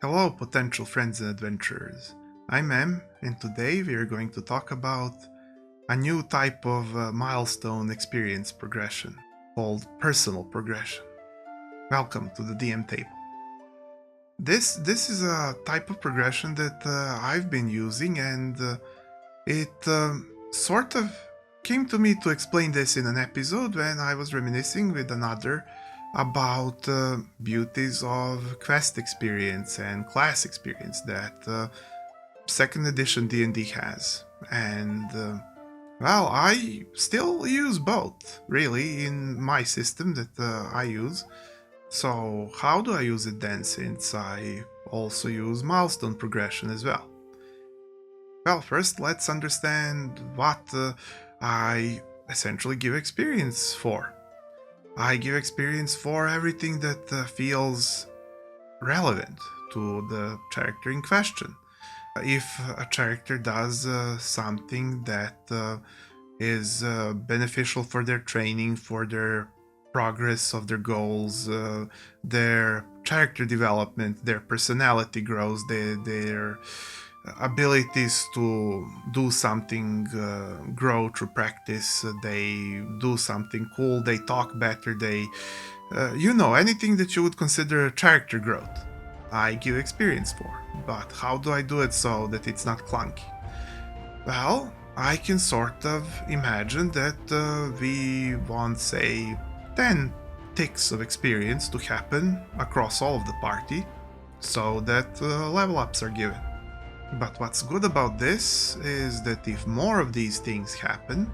Hello, potential friends and adventurers. I'm Em, and today we are going to talk about a new type of milestone experience progression called personal progression. Welcome to the DM table. This is a type of progression that I've been using, and it sort of came to me to explain this in an episode when I was reminiscing with another about beauties of quest experience and class experience that second edition D&D has. And well, I still use both, really, in my system that I use. So how do I use it then, since I also use milestone progression as well? Well, first let's understand what I essentially give experience for. I give experience for everything that feels relevant to the character in question. If a character does something that is beneficial for their training, for their progress of their goals, their character development, their personality grows, their abilities to do something grow through practice, they do something cool, they talk better, they anything that you would consider character growth, I give experience for. But how do I do it so that it's not clunky? Well, I can sort of imagine that we want, say, 10 ticks of experience to happen across all of the party so that level ups are given. But what's good about this is that if more of these things happen,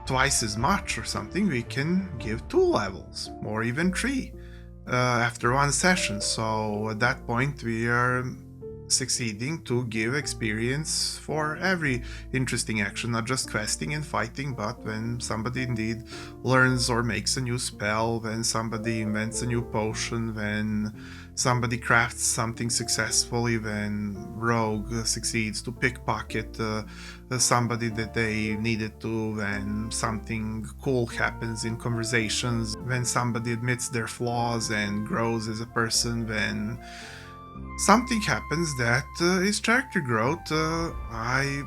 twice as much or something, we can give 2 levels, or even 3, after one session. So at that point we are succeeding to give experience for every interesting action, not just questing and fighting, but when somebody indeed learns or makes a new spell, when somebody invents a new potion, when somebody crafts something successfully, when rogue succeeds to pickpocket somebody that they needed to, when something cool happens in conversations, when somebody admits their flaws and grows as a person, when something happens that is character growth, I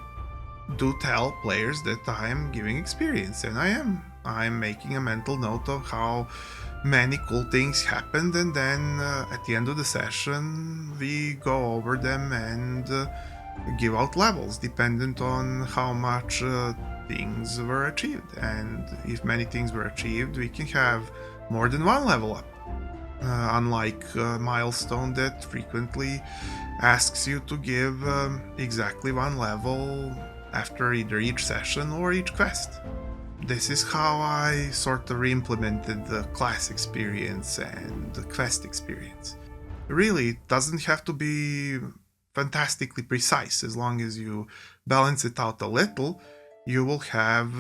do tell players that I am giving experience, and I'm making a mental note of how many cool things happened, and then at the end of the session we go over them and give out levels dependent on how much things were achieved. And if many things were achieved, we can have more than one level up. Unlike Milestone that frequently asks you to give exactly one level after either each session or each quest. This is how I sort of re-implemented the class experience and the quest experience. Really, it doesn't have to be fantastically precise. As long as you balance it out a little, you will have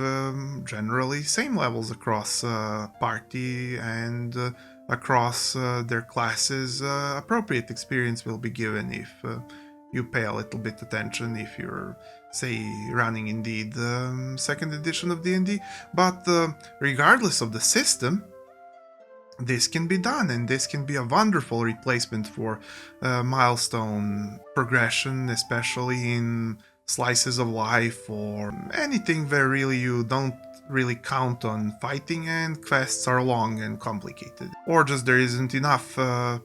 generally same levels across party, and across their classes. Appropriate experience will be given if you pay a little bit attention, if you're, say, running indeed second edition of D&D. But regardless of the system, this can be done, and this can be a wonderful replacement for milestone progression, especially in slices of life or anything where really you don't really count on fighting and quests are long and complicated, or just there isn't enough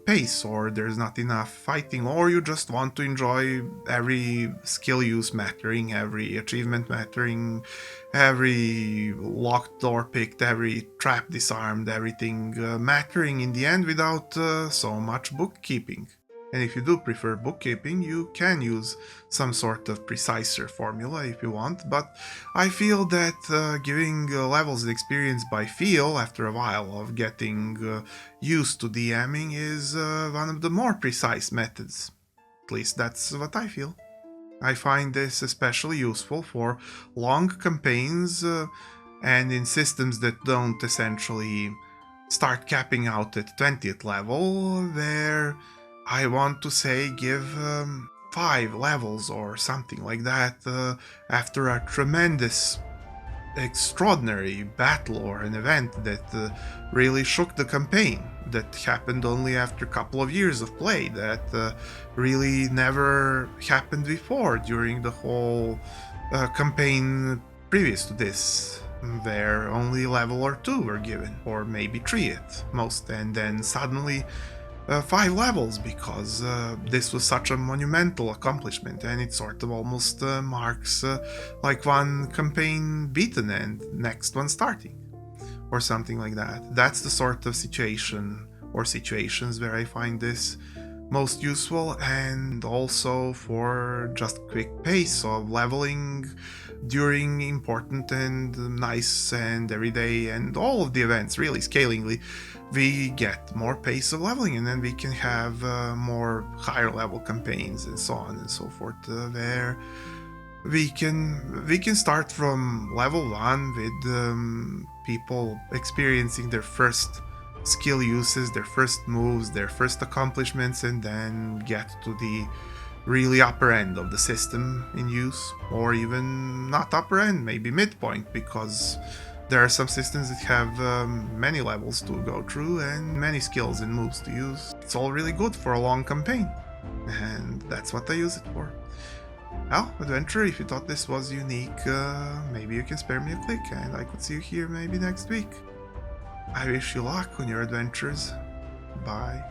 pace, or there's not enough fighting, or you just want to enjoy every skill use mattering, every achievement mattering, every locked door picked, every trap disarmed, everything mattering in the end without so much bookkeeping. And if you do prefer bookkeeping, you can use some sort of preciser formula if you want, but I feel that giving levels and experience by feel after a while of getting used to DMing is one of the more precise methods. At least that's what I feel. I find this especially useful for long campaigns and in systems that don't essentially start capping out at 20th level, where I want to, say, give 5 levels or something like that after a tremendous, extraordinary battle or an event that really shook the campaign. that happened only after a couple of years of play, that really never happened before during the whole campaign previous to this, where only level or 2 were given, or maybe 3 at most, and then suddenly 5 levels, because this was such a monumental accomplishment, and it sort of almost marks like one campaign beaten and next one starting, or something like that. That's the sort of situation or situations where I find this most useful, and also for just quick pace of leveling during important and nice and everyday and all of the events, really scalingly. We get more pace of leveling, and then we can have more higher level campaigns and so on and so forth, where we can start from level 1 with people experiencing their first skill uses, their first moves, their first accomplishments, and then get to the really upper end of the system in use, or even not upper end, maybe midpoint, because there are some systems that have many levels to go through and many skills and moves to use. It's all really good for a long campaign, and that's what I use it for. Well, adventurer, if you thought this was unique, maybe you can spare me a click and I could see you here maybe next week. I wish you luck on your adventures. Bye.